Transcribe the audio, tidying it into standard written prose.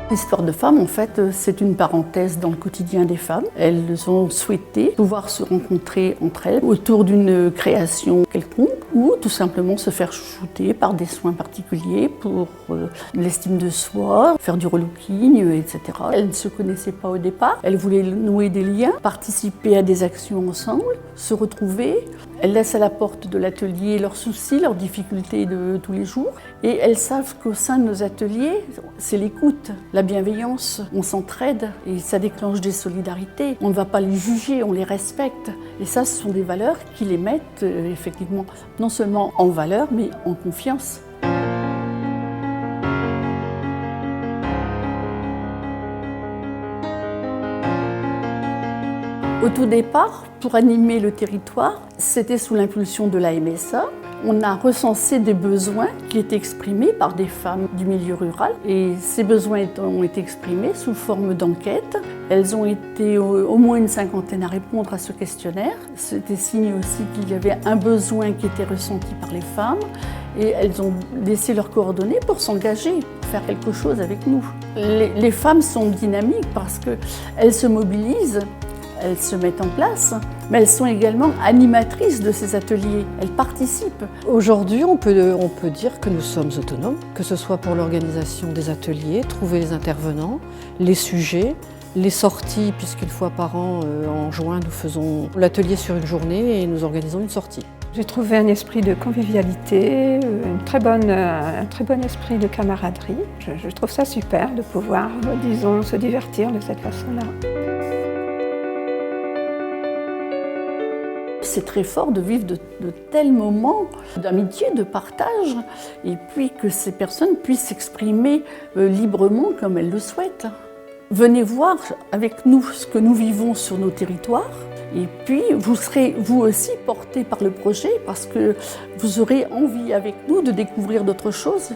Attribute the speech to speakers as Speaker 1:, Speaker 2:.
Speaker 1: L'histoire de femmes, en fait, c'est une parenthèse dans le quotidien des femmes. Elles ont souhaité pouvoir se rencontrer entre elles autour d'une création quelconque ou tout simplement se faire chouchouter par des soins particuliers pour l'estime de soi, faire du relooking, etc. Elles ne se connaissaient pas au départ. Elles voulaient nouer des liens, participer à des actions ensemble, se retrouver. Elles laissent à la porte de l'atelier leurs soucis, leurs difficultés de tous les jours. Et elles savent qu'au sein de nos ateliers, c'est l'écoute, la bienveillance, on s'entraide et ça déclenche des solidarités. On ne va pas les juger, on les respecte. Et ça, ce sont des valeurs qui les mettent effectivement non seulement en valeur, mais en confiance. Au tout départ, pour animer le territoire, c'était sous l'impulsion de la MSA. On a recensé des besoins qui étaient exprimés par des femmes du milieu rural et ces besoins ont été exprimés sous forme d'enquête. Elles ont été au moins une cinquantaine à répondre à ce questionnaire. C'était signe aussi qu'il y avait un besoin qui était ressenti par les femmes et elles ont laissé leurs coordonnées pour s'engager, faire quelque chose avec nous. Les femmes sont dynamiques parce qu'elles se mobilisent. Elles se mettent en place, mais elles sont également animatrices de ces ateliers. Elles participent.
Speaker 2: Aujourd'hui, on peut dire que nous sommes autonomes, que ce soit pour l'organisation des ateliers, trouver les intervenants, les sujets, les sorties, puisqu'une fois par an, en juin, nous faisons l'atelier sur une journée et nous organisons une sortie.
Speaker 3: J'ai trouvé un esprit de convivialité, un très bon esprit de camaraderie. Je trouve ça super de pouvoir, disons, se divertir de cette façon-là.
Speaker 1: C'est très fort de vivre de tels moments d'amitié, de partage, et puis que ces personnes puissent s'exprimer librement comme elles le souhaitent. Venez voir avec nous ce que nous vivons sur nos territoires, et puis vous serez vous aussi portés par le projet parce que vous aurez envie avec nous de découvrir d'autres choses.